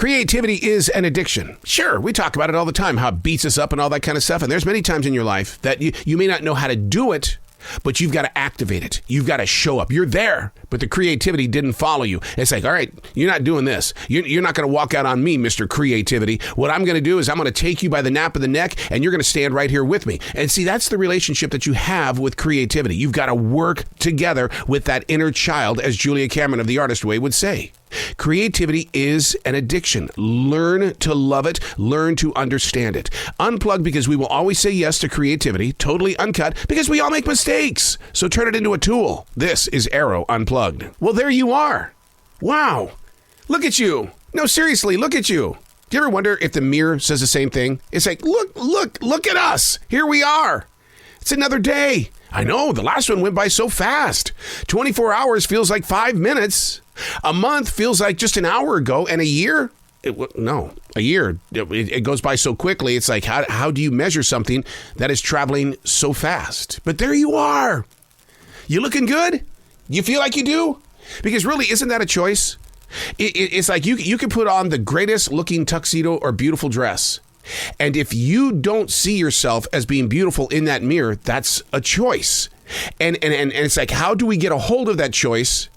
Creativity is an addiction. Sure, we talk about it all the time, how it beats us up and all that kind of stuff. And there's many times in your life that you may not know how to do it, but you've got to activate it. You've got to show up. You're there, but the creativity didn't follow you. It's like, all right, you're not doing this. You're not going to walk out on me, Mr. Creativity. What I'm going to do is I'm going to take you by the nape of the neck, and you're going to stand right here with me. And see, that's the relationship that you have with creativity. You've got to work together with that inner child, as Julia Cameron of The Artist Way would say. Creativity is an addiction. Learn to love it. Learn to understand it. Unplugged, because we will always say yes to creativity. Totally uncut, because we all make mistakes. So turn it into a tool. This is Arroe Unplugged. Well, there you are. Wow. Look at you. No, seriously, look at you. Do you ever wonder if the mirror says the same thing? It's like, look at us. Here we are. It's another day. I know, the last one went by so fast. 24 hours feels like 5 minutes. A month feels like just an hour ago, and a year? A year. It goes by so quickly. It's like, how do you measure something that is traveling so fast? But there you are. You looking good? You feel like you do? Because really, isn't that a choice? It's like you can put on the greatest looking tuxedo or beautiful dress. And if you don't see yourself as being beautiful in that mirror, that's a choice. And it's like, how do we get a hold of that choice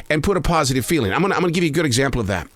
and put a positive feeling? I'm gonna give you a good example of that.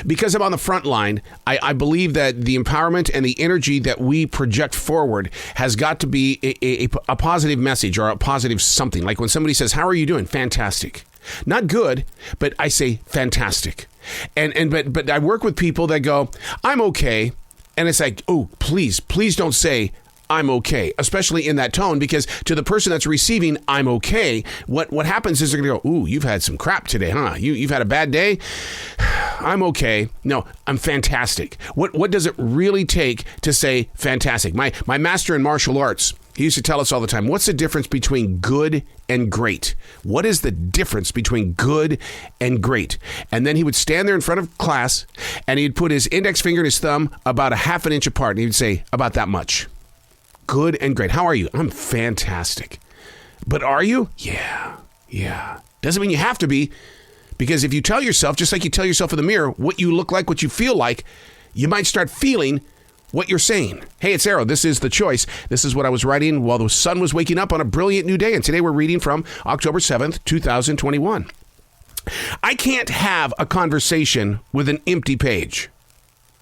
Because I'm on the front line, I believe that the empowerment and the energy that we project forward has got to be a positive message or a positive something. Like when somebody says, how are you doing? Fantastic. Not good, but I say fantastic. But I work with people that go, I'm okay. And it's like, oh, please don't say I'm okay, especially in that tone, because to the person that's receiving I'm okay, what happens is they're going to go, ooh, you've had some crap today, huh? You've had a bad day? I'm okay. No, I'm fantastic. What does it really take to say fantastic? My master in martial arts, he used to tell us all the time, what's the difference between good and great? What is the difference between good and great? And then he would stand there in front of class and he'd put his index finger and his thumb about a half an inch apart. And he'd say, about that much. Good and great. How are you? I'm fantastic. But are you? Yeah. Doesn't mean you have to be, because if you tell yourself, just like you tell yourself in the mirror, what you look like, what you feel like, you might start feeling what you're saying. Hey, it's Arroe. This is The Choice. This is what I was writing while the sun was waking up on a brilliant new day. And today we're reading from October 7th, 2021. I can't have a conversation with an empty page.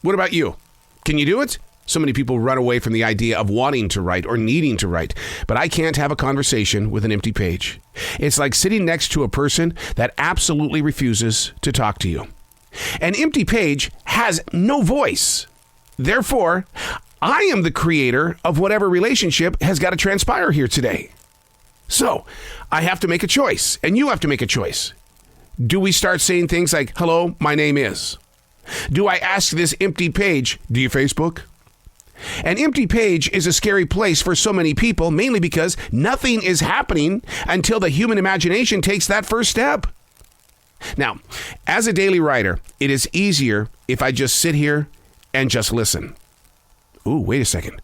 What about you? Can you do it? So many people run away from the idea of wanting to write or needing to write, but I can't have a conversation with an empty page. It's like sitting next to a person that absolutely refuses to talk to you. An empty page has no voice. Therefore, I am the creator of whatever relationship has got to transpire here today. So I have to make a choice, and you have to make a choice. Do we start saying things like, hello, my name is? Do I ask this empty page, do you Facebook? An empty page is a scary place for so many people, mainly because nothing is happening until the human imagination takes that first step. Now, as a daily writer, it is easier if I just sit here and just listen. Ooh, wait a second.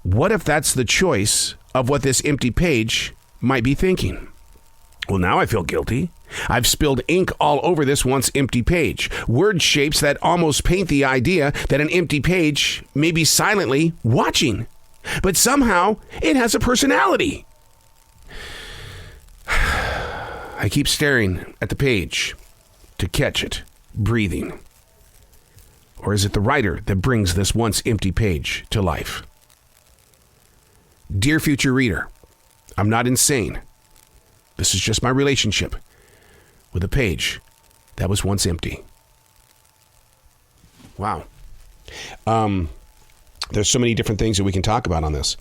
What if that's the choice of what this empty page might be thinking? Well, now I feel guilty. I've spilled ink all over this once empty page. Word shapes that almost paint the idea that an empty page may be silently watching. But somehow it has a personality. I keep staring at the page to catch it breathing. Or is it the writer that brings this once empty page to life? Dear future reader, I'm not insane. This is just my relationship with a page that was once empty. Wow. There's so many different things that we can talk about on this.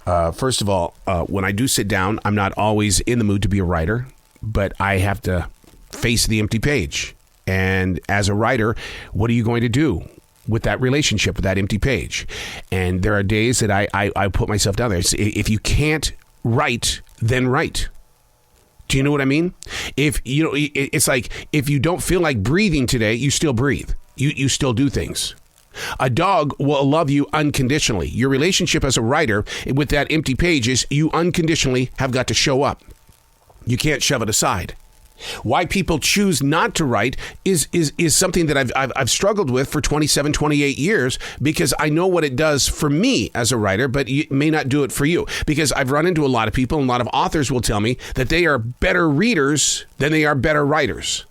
First of all, when I do sit down, I'm not always in the mood to be a writer, but I have to face the empty page. And as a writer, what are you going to do with that relationship, with that empty page? And there are days that I put myself down there. If you can't write, then write. Do you know what I mean? It's like if you don't feel like breathing today, you still breathe. You still do things. A dog will love you unconditionally. Your relationship as a writer with that empty page is you unconditionally have got to show up. You can't shove it aside. Why people choose not to write is something that I've struggled with for 27, 28 years, because I know what it does for me as a writer, but it may not do it for you. Because I've run into a lot of people, and a lot of authors will tell me that they are better readers than they are better writers.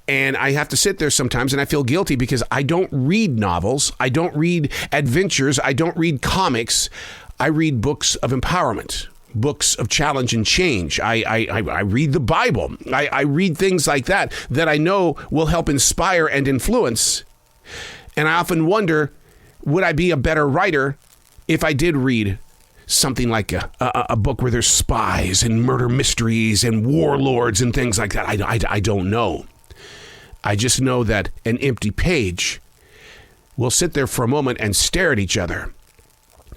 And I have to sit there sometimes and I feel guilty because I don't read novels. I don't read adventures. I don't read comics. I read books of empowerment, books of challenge and change. I read the Bible. I read things like that I know will help inspire and influence. And I often wonder, would I be a better writer if I did read something like a book where there's spies and murder mysteries and warlords and things like that? I don't know. I just know that an empty page will sit there for a moment and stare at each other,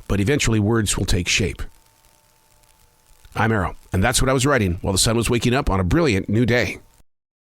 but eventually words will take shape. I'm Arroe, and that's what I was writing while the sun was waking up on a brilliant new day.